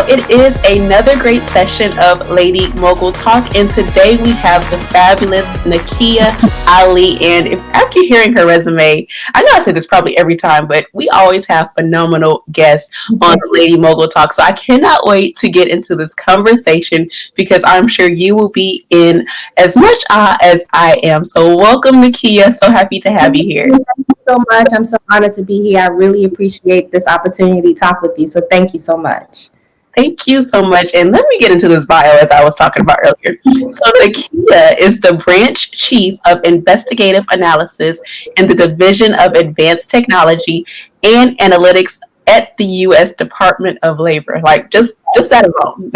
it is another great session of Lady Mogul Talk, and today we have the fabulous Nickia Alli. And after hearing her resume, I know I say this probably every time, but we always have phenomenal guests on Lady Mogul Talk. So I cannot wait to get into this conversation because I'm sure you will be in as much awe as I am. So welcome, Nickia. So happy to have you here. Thank you so much. I'm so honored to be here. I really appreciate this opportunity to talk with you. So thank you so much. Thank you so much. And let me get into this bio as I was talking about earlier. So Nickia is the branch chief of Investigative Analysis in the Division of Advanced Technology and Analytics at the U.S. Department of Labor. Like just that alone.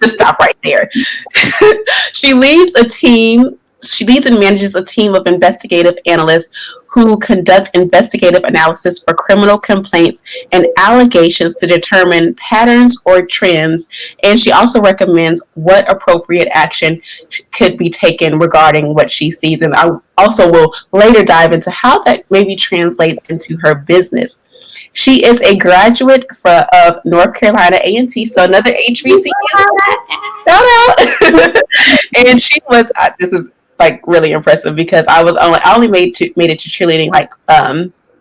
Just stop right there. She leads and manages a team of investigative analysts who conduct investigative analysis for criminal complaints and allegations to determine patterns or trends. And she also recommends what appropriate action could be taken regarding what she sees. And I also will later dive into how that maybe translates into her business. She is a graduate of North Carolina A&T, so another HBCU. Shout out. And she was, this is like really impressive because I only made it to cheerleading like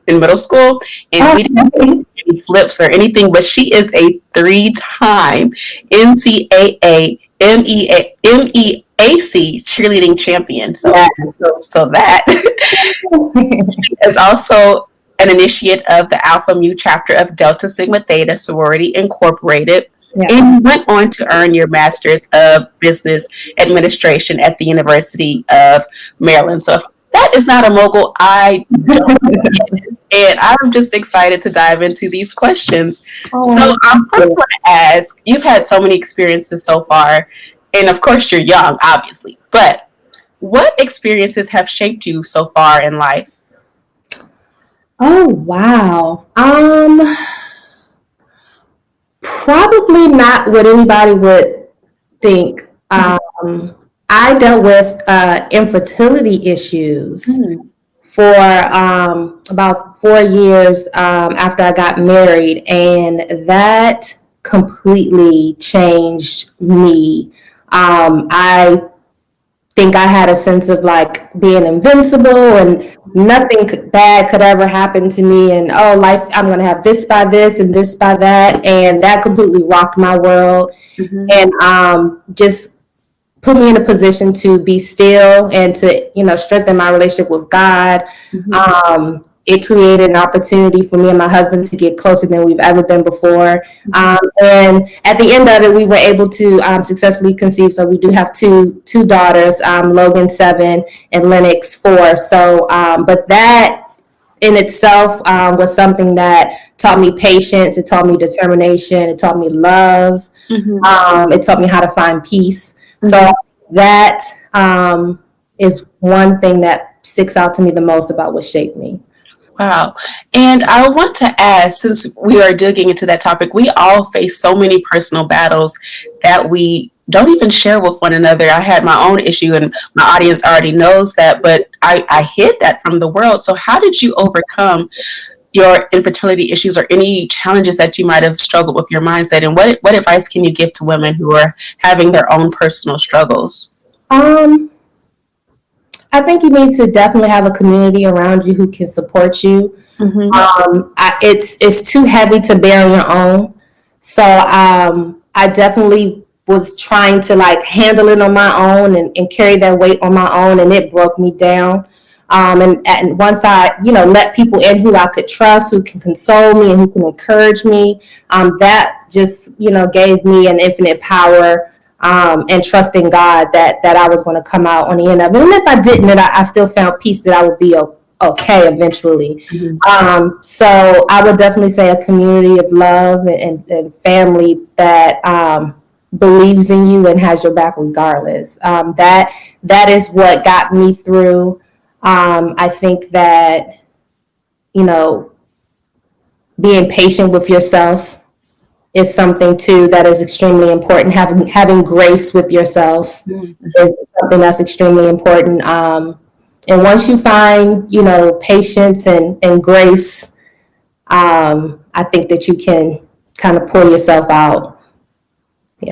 in middle school, and we didn't do any flips or anything, but she is a 3-time NCAA MEAC cheerleading champion. So that she is also an initiate of the Alpha Mu chapter of Delta Sigma Theta Sorority Incorporated. Yeah. And you went on to earn your Master's of Business Administration at the University of Maryland. So if that is not a mogul, I don't know what it is. And I'm just excited to dive into these questions. So I first want to ask, you've had so many experiences so far, and of course you're young, obviously, but what experiences have shaped you so far in life? Oh, wow. Probably not what anybody would think. I dealt with infertility issues for about 4 years after I got married, and that completely changed me. I think I had a sense of like being invincible and nothing bad could ever happen to me, and life, I'm going to have this by this and this by that, and that completely rocked my world and just put me in a position to be still and to strengthen my relationship with God. It created an opportunity for me and my husband to get closer than we've ever been before. And at the end of it, we were able to successfully conceive. So we do have two daughters, Logan 7 and Lennox 4. So, but that in itself was something that taught me patience. It taught me determination. It taught me love. It taught me how to find peace. So that is one thing that sticks out to me the most about what shaped me. Wow. And I want to ask, since we are digging into that topic, we all face so many personal battles that we don't even share with one another. I had my own issue and my audience already knows that, but I hid that from the world. So how did you overcome your infertility issues or any challenges that you might have struggled with your mindset? And what advice can you give to women who are having their own personal struggles? I think you need to definitely have a community around you who can support you. It's too heavy to bear on your own. So I definitely was trying to like handle it on my own and carry that weight on my own, and it broke me down. And once I, let people in who I could trust, who can console me and who can encourage me, that just, gave me an infinite power and trusting God that I was going to come out on the end of it. And if I didn't, then I still found peace that I would be okay eventually. So I would definitely say a community of love and family that believes in you and has your back regardless. That is what got me through. I think that, being patient with yourself is something too that is extremely important. Having grace with yourself is something that's extremely important. And once you find, patience and grace, I think that you can kind of pull yourself out.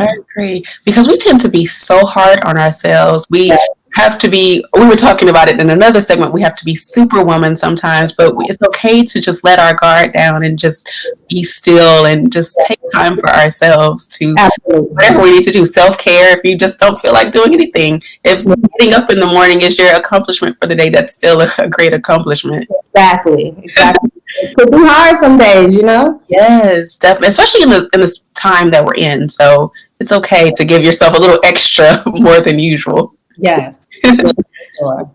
I agree, because we tend to be so hard on ourselves. We have to be, we were talking about it in another segment, we have to be superwoman sometimes, but it's okay to just let our guard down and just be still and just take time for ourselves to Absolutely. whatever we need to do. Self-care, if you just don't feel like doing anything. If getting up in the morning is your accomplishment for the day, that's still a great accomplishment. Exactly. It could be hard some days, you know? Yes, definitely, especially in this time that we're in. So it's okay to give yourself a little extra more than usual. Yes. Sure.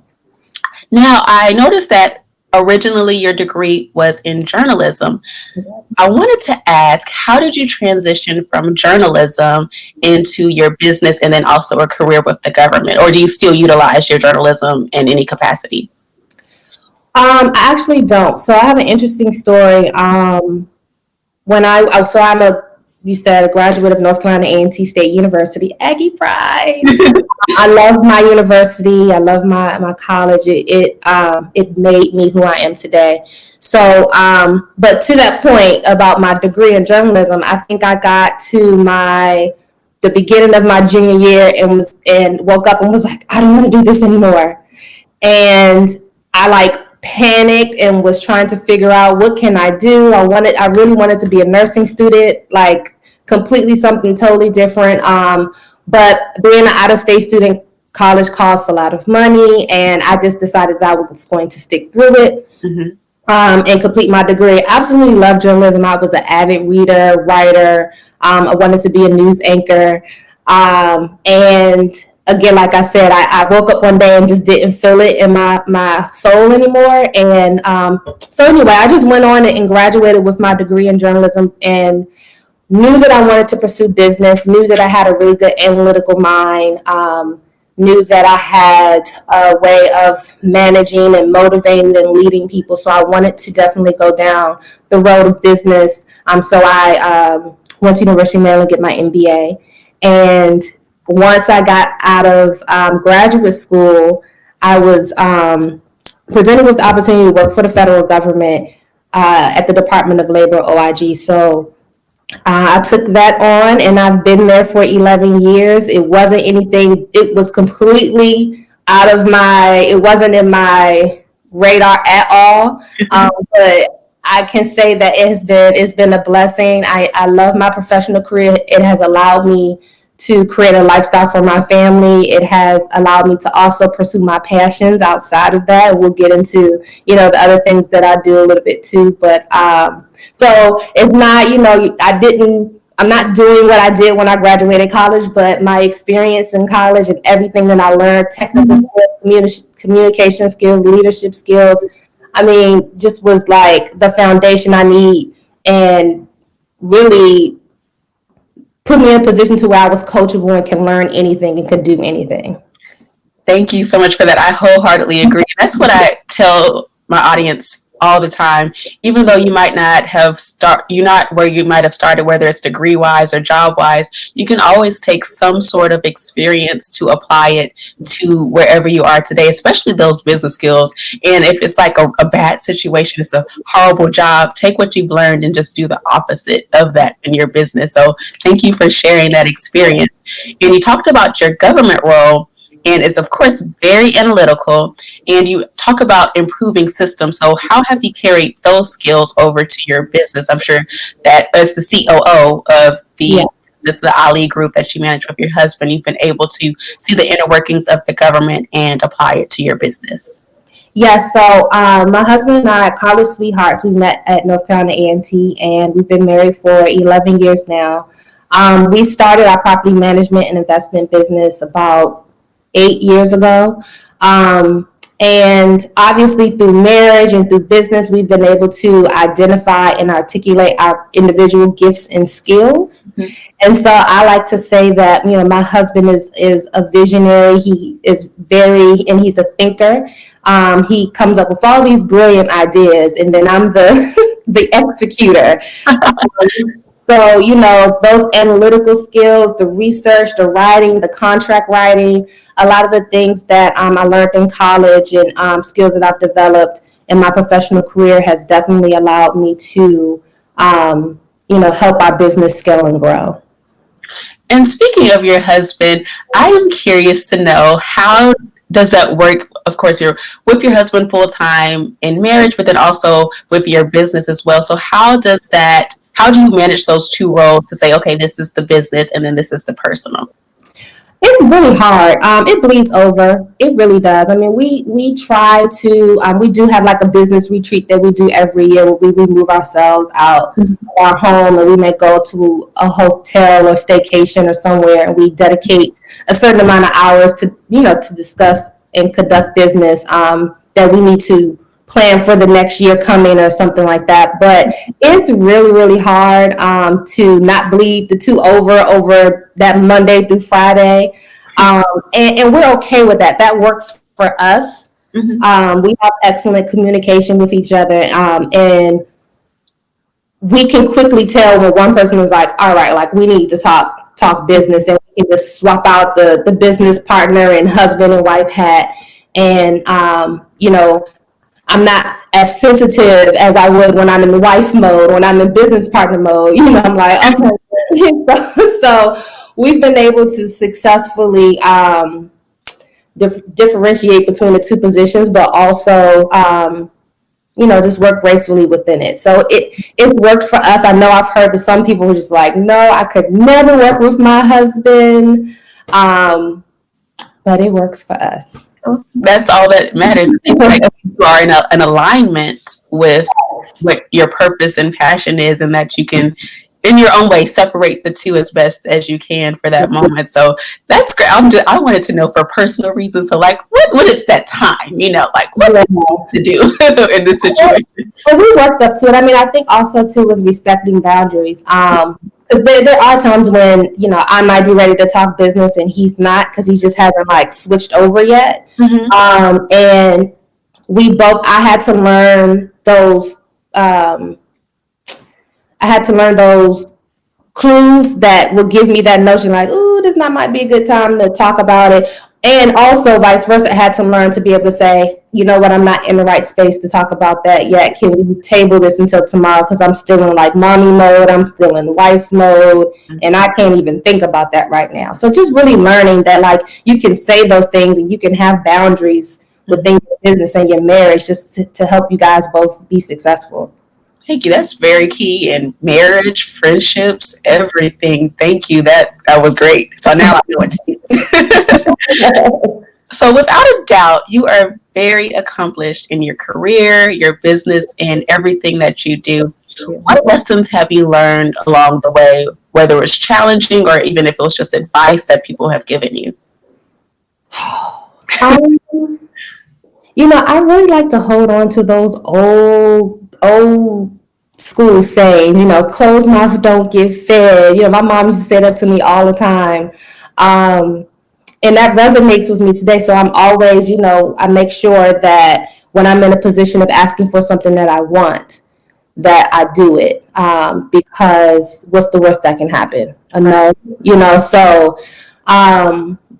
Now, I noticed that originally your degree was in journalism. I wanted to ask, how did you transition from journalism into your business and then also a career with the government? Or do you still utilize your journalism in any capacity? I actually don't. So I have an interesting story. So I'm you said a graduate of North Carolina A&T State University, Aggie Pride. I love my university. I love my college. It made me who I am today. So, but to that point about my degree in journalism, I think I got to the beginning of my junior year and woke up and was like, I don't want to do this anymore. And I panicked and was trying to figure out what can I do. I really wanted to be a nursing student, like completely something totally different. But being an out-of-state student, college costs a lot of money, and I just decided that I was going to stick through it. Mm-hmm. And complete my degree. Absolutely love journalism. I was an avid reader, writer. I wanted to be a news anchor. And again, like I said, I woke up one day and just didn't feel it in my soul anymore. And so anyway, I just went on and graduated with my degree in journalism and knew that I wanted to pursue business, knew that I had a really good analytical mind, knew that I had a way of managing and motivating and leading people. So I wanted to definitely go down the road of business. So I went to University of Maryland to get my MBA. And once I got out of graduate school, I was presented with the opportunity to work for the federal government at the Department of Labor, OIG. So I took that on and I've been there for 11 years. It wasn't anything, it was completely it wasn't in my radar at all. But I can say that it's been a blessing. I love my professional career. It has allowed me to create a lifestyle for my family. It has allowed me to also pursue my passions outside of that. We'll get into, the other things that I do a little bit too. But so it's not, I'm not doing what I did when I graduated college, but my experience in college and everything that I learned, technical skills, communication skills, leadership skills, just was like the foundation I need and really put me in a position to where I was coachable and can learn anything and can do anything. Thank you so much for that. I wholeheartedly agree. That's what I tell my audience all the time. Even though you might not have you're not where you might have started, whether it's degree wise or job wise, you can always take some sort of experience to apply it to wherever you are today, especially those business skills. And if it's like a bad situation, it's a horrible job, take what you've learned and just do the opposite of that in your business. So thank you for sharing that experience. And you talked about your government role. And it's, of course, very analytical. And you talk about improving systems. So how have you carried those skills over to your business? I'm sure that as the COO of the Ali group that you manage with your husband, you've been able to see the inner workings of the government and apply it to your business. Yes, so my husband and I are college sweethearts. We met at North Carolina A&T, and we've been married for 11 years now. We started our property management and investment business about 8 years ago. And obviously through marriage and through business, we've been able to identify and articulate our individual gifts and skills. Mm-hmm. And so I like to say that, my husband is a visionary. He is and he's a thinker. He comes up with all these brilliant ideas, and then I'm the executor. So, those analytical skills, the research, the writing, the contract writing, a lot of the things that I learned in college and skills that I've developed in my professional career has definitely allowed me to, help our business scale and grow. And speaking of your husband, I am curious to know, how does that work? Of course, you're with your husband full time in marriage, but then also with your business as well. So how do you manage those two roles to say, okay, this is the business and then this is the personal? It's really hard. It bleeds over. It really does. I mean, we try to. We do have like a business retreat that we do every year where we remove ourselves out of our home, and we may go to a hotel or staycation or somewhere, and we dedicate a certain amount of hours to to discuss and conduct business that we need to plan for the next year coming or something like that. But it's really, really hard to not bleed the two over that Monday through Friday. And we're okay with that. That works for us. We have excellent communication with each other. And we can quickly tell when one person is like, all right, like we need to talk business, and we can just swap out the business partner and husband and wife hat. And, I'm not as sensitive as I would when I'm in the wife mode. When I'm in business partner mode, I'm like, okay. So we've been able to successfully differentiate between the two positions, but also, just work gracefully within it. So it worked for us. I know I've heard that some people were just like, no, I could never work with my husband. But it works for us. That's all that matters. It seems like you are in an alignment with what your purpose and passion is, and that you can, in your own way, separate the two as best as you can for that moment. So that's great. I wanted to know for personal reasons. So, like, what is that time? Like, what do you need to do in this situation? Well, we worked up to it. I mean, I think also too was respecting boundaries. There are times when I might be ready to talk business and he's not, because he just hasn't like switched over yet. And I had to learn those. I had to learn those clues that would give me that notion like, ooh, this might be a good time to talk about it. And also vice versa, I had to learn to be able to say, you know what, I'm not in the right space to talk about that yet. Can we table this until tomorrow? Because I'm still in like mommy mode. I'm still in wife mode. And I can't even think about that right now. So just really learning that like you can say those things and you can have boundaries within your business and your marriage just to help you guys both be successful. Thank you. That's very key in marriage, friendships, everything. Thank you. That was great. So now I know what to do. So without a doubt, you are very accomplished in your career, your business, and everything that you do. What lessons have you learned along the way, whether it was challenging or even if it was just advice that people have given you? I really like to hold on to those old school saying, closed mouth don't get fed. My mom used to say that to me all the time. And that resonates with me today. So I'm always, I make sure that when I'm in a position of asking for something that I want, that I do it. Because what's the worst that can happen? A no, so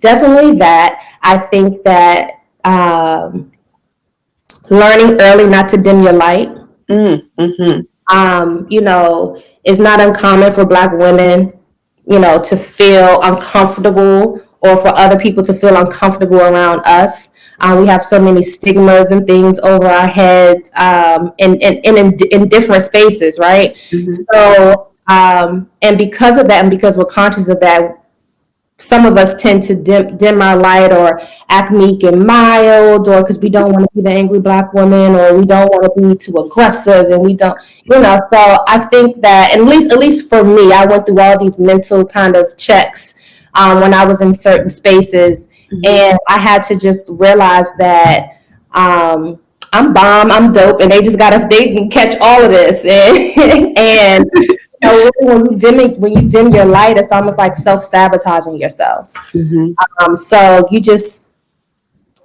definitely that. I think that learning early not to dim your light. It's not uncommon for Black women, to feel uncomfortable or for other people to feel uncomfortable around us. We have so many stigmas and things over our heads in different spaces, right? So, and because of that, and because we're conscious of that, some of us tend to dim our light or act meek and mild, or because we don't want to be the angry Black woman, or we don't want to be too aggressive, and we don't, So I think that, and at least for me, I went through all these mental kind of checks when I was in certain spaces, and I had to just realize that I'm bomb, I'm dope, and they can catch all of this, and when you dim your light, it's almost like self-sabotaging yourself. So you just,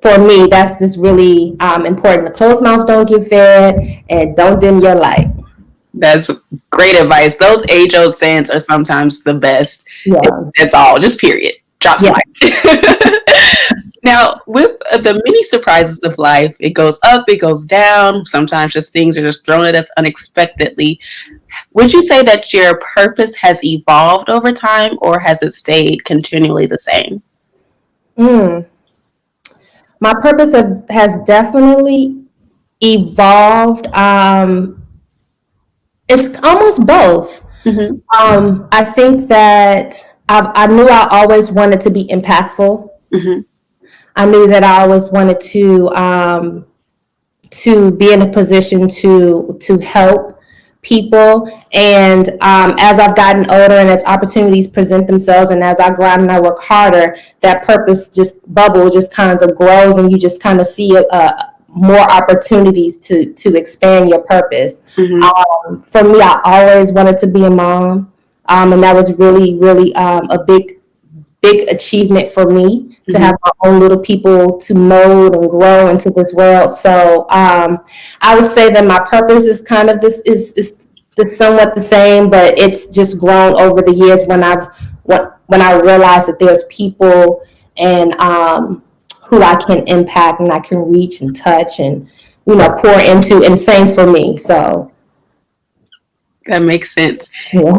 for me, that's just really important. The closed mouth don't get fed, and don't dim your light. That's great advice. Those age-old sayings are sometimes the best. Yeah. That's all. Just period. Drop some light. Now, with the many surprises of life, it goes up, it goes down. Sometimes just things are just thrown at us unexpectedly. Would you say that your purpose has evolved over time, or has it stayed continually the same? My purpose has definitely evolved. It's almost both. Mm-hmm. I think that I knew I always wanted to be impactful. Mm-hmm. I knew that I always wanted to be in a position to help people. And as I've gotten older and as opportunities present themselves and as I go out and I work harder, that purpose just kind of grows, and you just kind of see more opportunities to expand your purpose. Mm-hmm. For me, I always wanted to be a mom. And that was really, really a big achievement for me to have my own little people to mold and grow into this world. So I would say that my purpose is kind of is somewhat the same, but it's just grown over the years when I realized that there's people and who I can impact and I can reach and touch and pour into, and same for me. So that makes sense. yeah.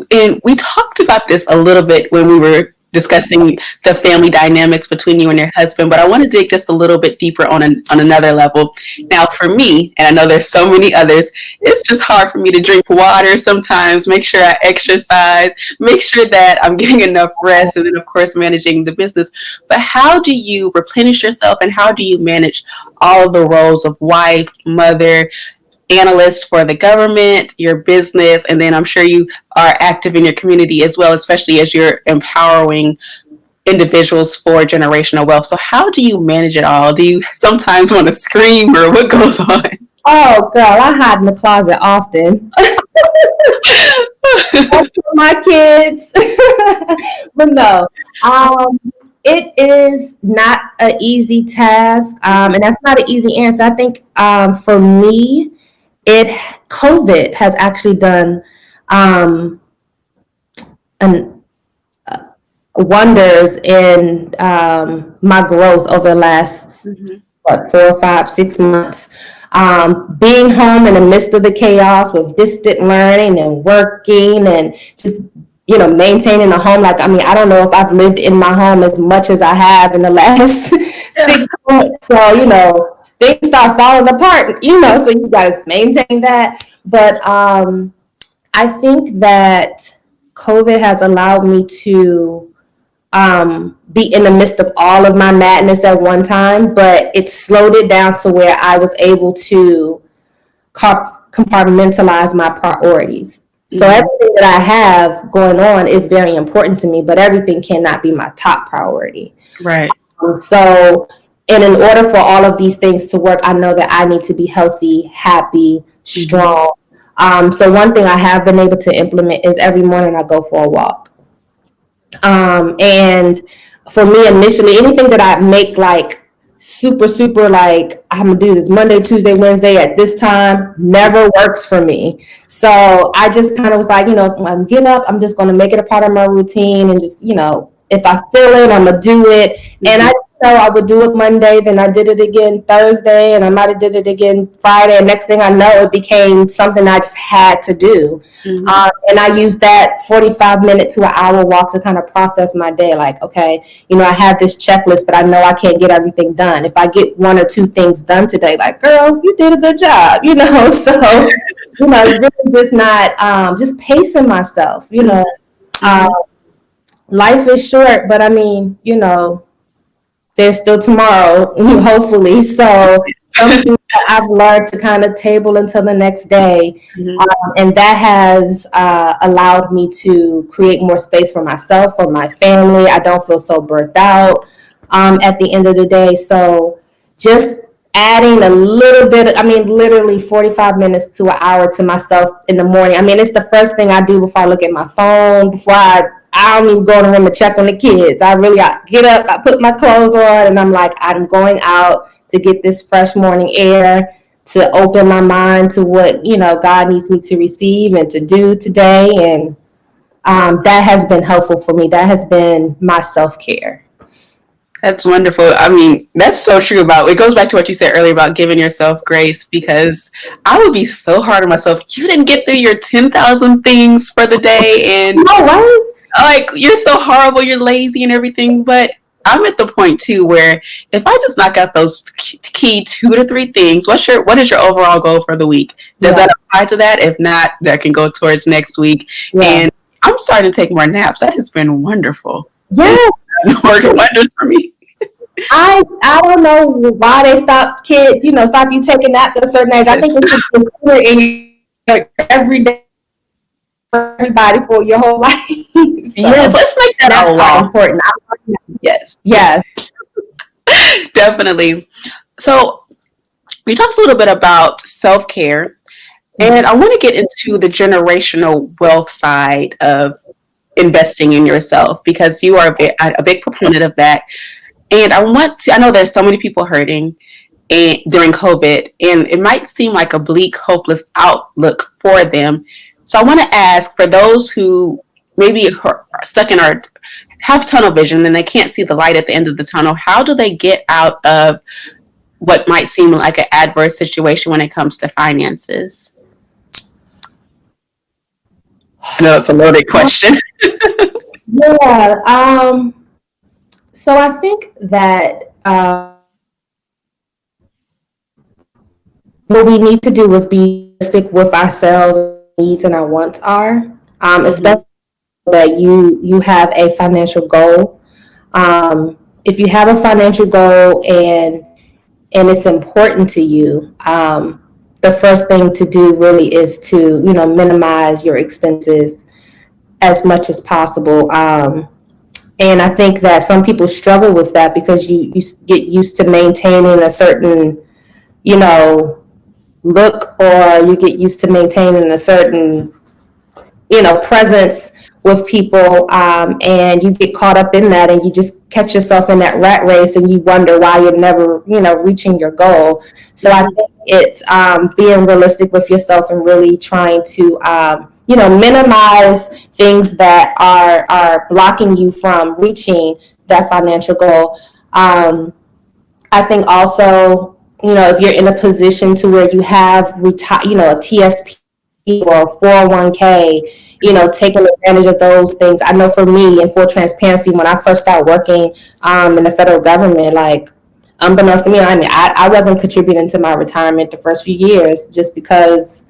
And we talked about this a little bit when we were discussing the family dynamics between you and your husband, but I want to dig just a little bit deeper on another level. Now, for me, and I know there's so many others, it's just hard for me to drink water sometimes, make sure I exercise, make sure that I'm getting enough rest, and then, of course, managing the business. But how do you replenish yourself, and how do you manage all of the roles of wife, mother, analyst for the government, your business, and then I'm sure you are active in your community as well, especially as you're empowering individuals for generational wealth. So how do you manage it all? Do you sometimes want to scream, or what goes on? Oh, girl, I hide in the closet often. My kids. But no, it is not an easy task, and that's not an easy answer. I think for me, COVID has actually done wonders in my growth over the last 4, 5, 6 months. Being home in the midst of the chaos with distant learning and working and just maintaining a home. Like, I mean, I don't know if I've lived in my home as much as I have in the last 6 months. So, things start falling apart, so you got to maintain that. But I think that COVID has allowed me to be in the midst of all of my madness at one time, but it slowed it down to where I was able to compartmentalize my priorities. So everything that I have going on is very important to me, but everything cannot be my top priority. Right. So, and in order for all of these things to work, I know that I need to be healthy, happy, strong. So one thing I have been able to implement is every morning I go for a walk. And for me, initially, anything that I make like super like I'm gonna do this Monday, Tuesday, Wednesday at this time never works for me. So I just kind of was like, when I get up, I'm just gonna make it a part of my routine, and just if I feel it, I'm gonna do it. And I would do it Monday, then I did it again Thursday, and I might have did it again Friday. And next thing I know, it became something I just had to do. And I used that 45-minute to an hour walk to kind of process my day. Like, okay, I have this checklist, but I know I can't get everything done. If I get 1 or 2 things done today, like, girl, you did a good job, So, really just not just pacing myself. Life is short, but I mean, there's still tomorrow, hopefully. So something that I've learned to kind of table until the next day. And that has allowed me to create more space for myself, for my family. I don't feel so burnt out at the end of the day. So just adding a little bit, literally 45 minutes to an hour to myself in the morning. I mean, it's the first thing I do before I look at my phone, before I don't even go in the room to check on the kids. I get up, I put my clothes on, and I'm like, I'm going out to get this fresh morning air, to open my mind to what, God needs me to receive and to do today. And that has been helpful for me. That has been my self-care. That's wonderful. I mean, that's so true about it goes back to what you said earlier about giving yourself grace because I would be so hard on myself. You didn't get through your 10,000 things for the day and No, right? like you're so horrible, you're lazy and everything, but I'm at the point too where if I just knock out those key 2 to 3 things, what is your overall goal for the week? Does that apply to that? If not, that can go towards next week. Yeah. And I'm starting to take more naps. That has been wonderful. Yeah. Worked wonders for me. I don't know why they stop kids, stop you taking naps at a certain age. I think it should be included in your everyday for everybody for your whole life. So, yes, let's make that a law. Important. Yes. Yes. Definitely. So we talked a little bit about self-care, and I want to get into the generational wealth side of investing in yourself because you are a big proponent of that. And I know there's so many people hurting during COVID, and it might seem like a bleak, hopeless outlook for them. So I want to ask for those who maybe are stuck in or have tunnel vision and they can't see the light at the end of the tunnel, how do they get out of what might seem like an adverse situation when it comes to finances? I know it's a loaded question. Yeah. So I think that what we need to do is be realistic with ourselves, needs and our wants are, especially that you have a financial goal. If you have a financial goal and it's important to you, the first thing to do really is to minimize your expenses as much as possible. And I think that some people struggle with that because you get used to maintaining a certain, look, or you get used to maintaining a certain, presence with people, and you get caught up in that and you just catch yourself in that rat race and you wonder why you're never, reaching your goal. So I think it's being realistic with yourself and really trying to, minimize things that are blocking you from reaching that financial goal. I think also, if you're in a position to where you have a TSP or a 401k, taking advantage of those things. I know for me, in full transparency, when I first started working in the federal government, like, unbeknownst to me, I wasn't contributing to my retirement the first few years just because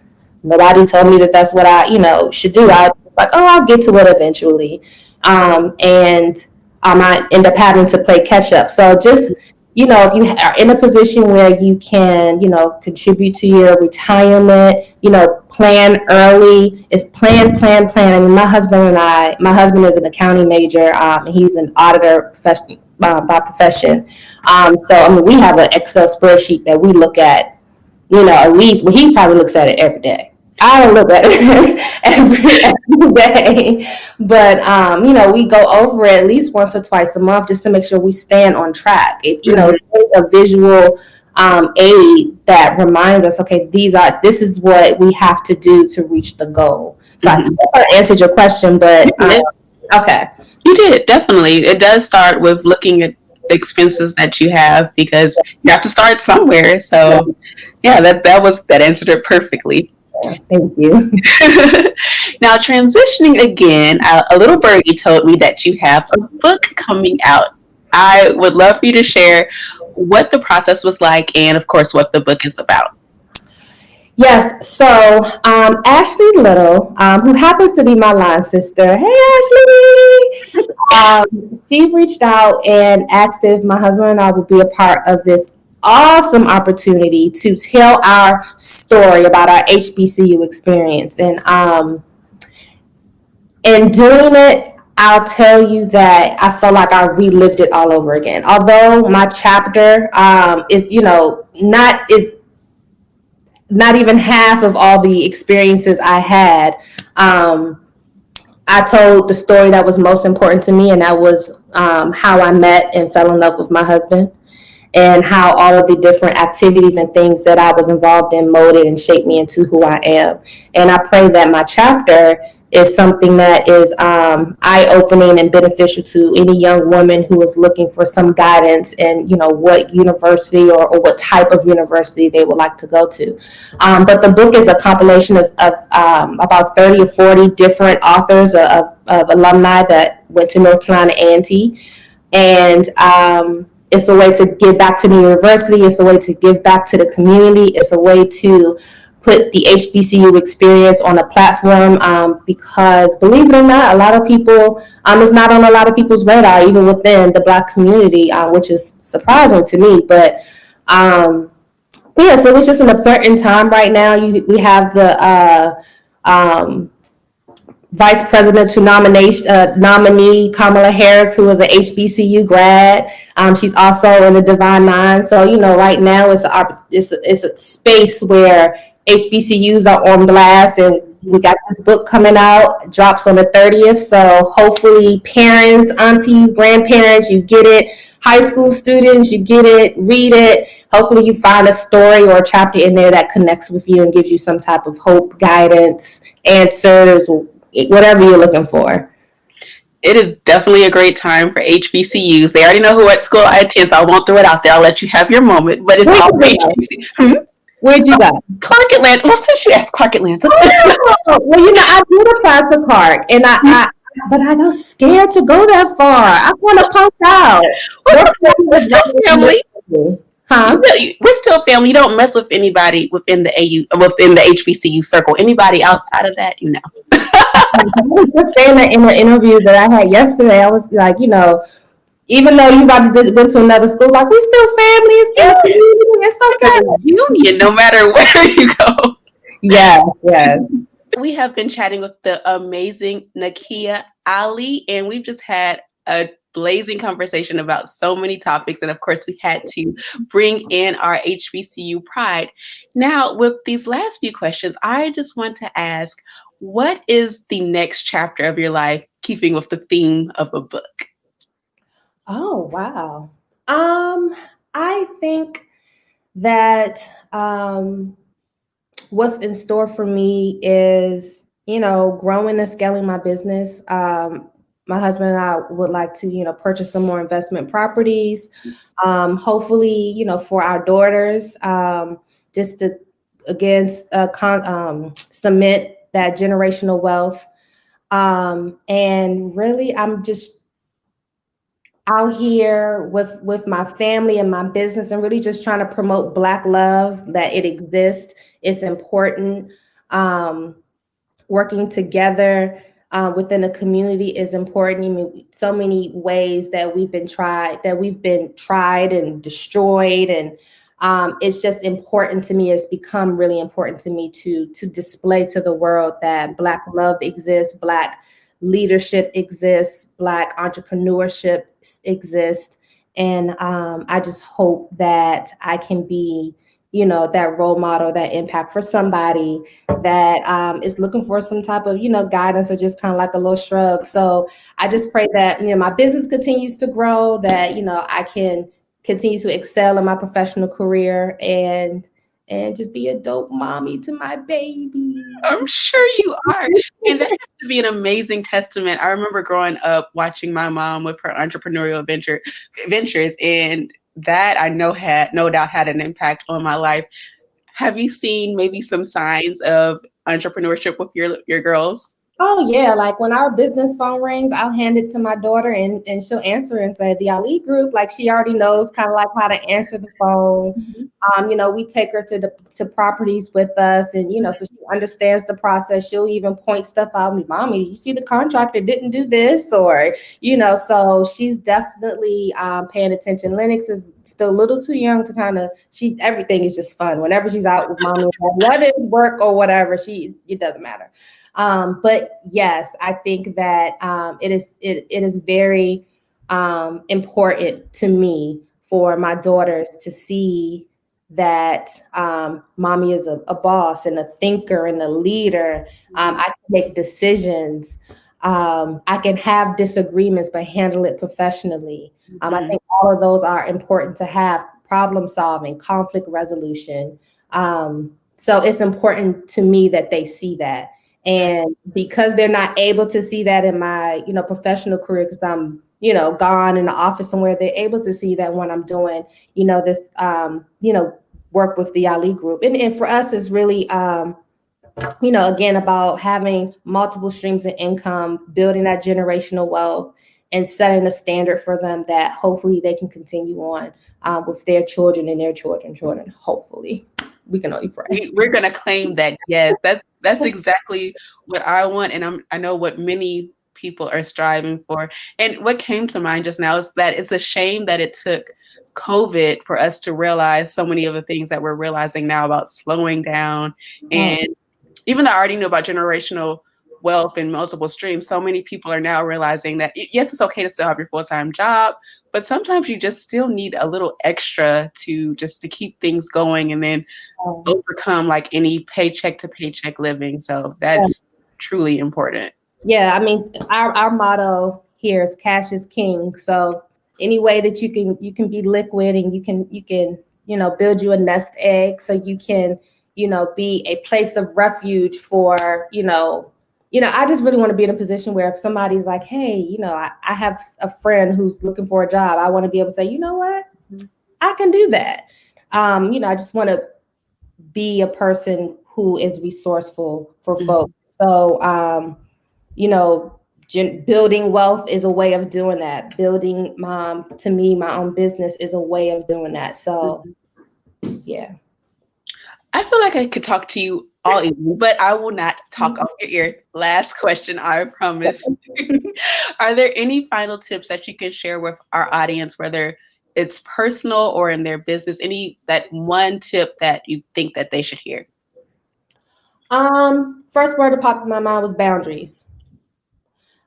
nobody told me that that's what I, should do. I was like, oh, I'll get to it eventually. And I might end up having to play catch up. So just, if you are in a position where you can, contribute to your retirement, plan early. It's plan. I mean, my husband is an accounting major. He's an auditor profession, by profession. So, I mean, we have an Excel spreadsheet that we look at, at least, well, he probably looks at it every day. I don't look at it every day, but we go over it at least once or twice a month just to make sure we stand on track. It's a visual aid that reminds us, okay, this is what we have to do to reach the goal. So I think I answered your question, but okay, you did definitely. It does start with looking at the expenses that you have because you have to start somewhere. So yeah, that answered it perfectly. Thank you. Now, transitioning again, a little birdie told me that you have a book coming out. I would love for you to share what the process was like and, of course, what the book is about. Yes, so Ashley Little, who happens to be my line sister, hey Ashley, she reached out and asked if my husband and I would be a part of this awesome opportunity to tell our story about our HBCU experience. And in doing it, I'll tell you that I felt like I relived it all over again. Although my chapter is not even half of all the experiences I had. I told the story that was most important to me, and that was how I met and fell in love with my husband, and how all of the different activities and things that I was involved in molded and shaped me into who I am. And I pray that my chapter is something that is eye-opening and beneficial to any young woman who is looking for some guidance in, what university or what type of university they would like to go to. But the book is a compilation of about 30 or 40 different authors of alumni that went to North Carolina A&T. And it's a way to give back to the university. It's a way to give back to the community. It's a way to put the HBCU experience on a platform because, believe it or not, a lot of people, it's not on a lot of people's radar, even within the Black community, which is surprising to me. But yeah, so it's just an important time right now. We have the Vice President nominee Kamala Harris, who is an HBCU grad. She's also in the Divine Nine. So, right now it's a space where HBCUs are on blast, and we got this book coming out, drops on the 30th. So hopefully parents, aunties, grandparents, you get it. High school students, you get it, read it. Hopefully you find a story or a chapter in there that connects with you and gives you some type of hope, guidance, answers, whatever you're looking for. It is definitely a great time for HBCUs. They already know who at school I attend, so I won't throw it out there. I'll let you have your moment. But it's all HBCU. Where'd you go? Clark Atlanta. Well, since you asked Clark Atlanta. Well, I did apply to Clark, and but I was scared to go that far. I want to punk out. We're still family. Huh? We're still family. You don't mess with anybody within the HBCU circle. Anybody outside of that, Just saying that in the interview that I had yesterday, I was like, even though you about to went to another school, like we still family, it's still community, it's okay. Union, no matter where you go. Yeah. We have been chatting with the amazing Nickia Alli, and we've just had a blazing conversation about so many topics. And of course, we had to bring in our HBCU pride. Now, with these last few questions, I just want to ask, what is the next chapter of your life, keeping with the theme of a book? Oh, wow. I think that what's in store for me is, growing and scaling my business. My husband and I would like to, purchase some more investment properties. Hopefully, for our daughters, just to, again, cement that generational wealth. And really, I'm just out here with my family and my business and really just trying to promote Black love, that it exists. It's important. Working together within a community is important. I mean, so many ways that we've been tried and destroyed. And it's just important to me. It's become really important to me to display to the world that Black love exists, Black leadership exists, Black entrepreneurship exists. And I just hope that I can be, that role model, that impact for somebody that is looking for some type of, guidance or just kind of like a little shrug. So I just pray that, my business continues to grow, that, I can continue to excel in my professional career and just be a dope mommy to my baby. I'm sure you are. And that has to be an amazing testament. I remember growing up watching my mom with her entrepreneurial ventures, and that I know had no doubt had an impact on my life. Have you seen maybe some signs of entrepreneurship with your girls? Oh yeah, like when our business phone rings, I'll hand it to my daughter and she'll answer and say the Ali group. Like she already knows kind of like how to answer the phone. Mm-hmm. We take her to properties with us, and so she understands the process. She'll even point stuff out. Mommy, you see the contractor didn't do this, or so she's definitely paying attention. Lennox is still a little too young to kind of. Everything is just fun. Whenever she's out with mommy, whether it's work or whatever, it doesn't matter. But yes, I think that it is very important to me for my daughters to see that mommy is a boss and a thinker and a leader. I can make decisions. I can have disagreements, but handle it professionally. I think all of those are important to have: problem solving, conflict resolution. So it's important to me that they see that. And because they're not able to see that in my, professional career, because I'm, gone in the office somewhere, they're able to see that when I'm doing, this, work with the Ali group. And for us, it's really, again, about having multiple streams of income, building that generational wealth, and setting a standard for them that hopefully they can continue on with their children and their children. Hopefully, we can only pray. We're gonna claim that. Yes, that's exactly what I want, and I know what many people are striving for. And what came to mind just now is that it's a shame that it took COVID for us to realize so many of the things that we're realizing now about slowing down. And even though I already knew about generational wealth and multiple streams, so many people are now realizing that yes, it's okay to still have your full-time job, but sometimes you just still need a little extra to keep things going and then overcome like any paycheck to paycheck living. So that's truly important. Yeah, I mean, our motto here is cash is king. So any way that you can be liquid, and you can build you a nest egg, so you can be a place of refuge for I just really want to be in a position where if somebody's like, hey, I have a friend who's looking for a job, I want to be able to say, you know what, I can do that. I just want to be a person who is resourceful for folks. So, building wealth is a way of doing that. Building, to me, my own business is a way of doing that. So, yeah. I feel like I could talk to you all evening, but I will not talk off your ear. Last question, I promise. Are there any final tips that you can share with our audience, whether it's personal or in their business? That one tip that you think that they should hear? First word that popped in my mind was boundaries.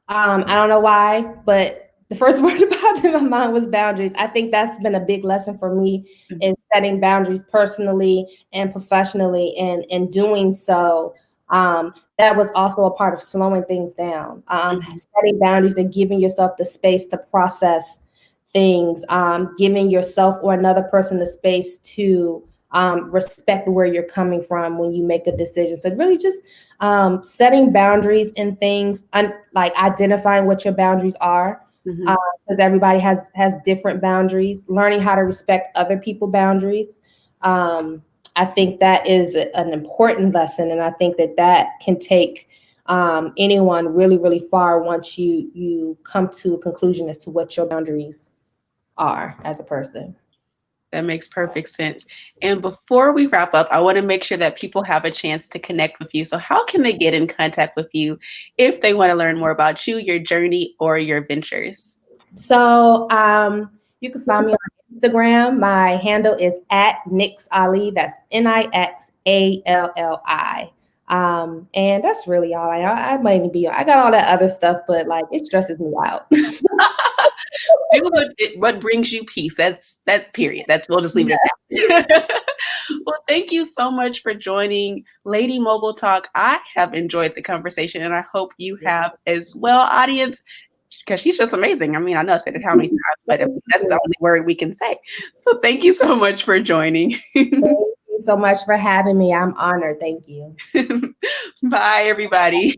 I don't know why, but the first word that popped in my mind was boundaries. I think that's been a big lesson for me in setting boundaries personally and professionally, and in doing so, that was also a part of slowing things down. Setting boundaries and giving yourself the space to process things, giving yourself or another person the space to respect where you're coming from when you make a decision. So really just setting boundaries in things, like identifying what your boundaries are, because everybody has different boundaries, learning how to respect other people's boundaries. I think that is an important lesson. And I think that can take anyone really, really far once you come to a conclusion as to what your boundaries are as a person. That makes perfect sense. And before we wrap up, I want to make sure that people have a chance to connect with you. So how can they get in contact with you if they want to learn more about you, your journey, or your ventures? So you can find me on Instagram. My handle is @Nickias Alli. That's NIXALLI. And that's really all I might be on. I got all that other stuff, but like it stresses me out. What brings you peace? That's period. We'll just leave it at that. Well, thank you so much for joining Lady Mogul Talk. I have enjoyed the conversation, and I hope you have as well, audience, because she's just amazing. I mean, I know I said it how many times, but that's the only word we can say. So thank you so much for joining. Thank you so much for having me. I'm honored. Thank you. Bye, everybody.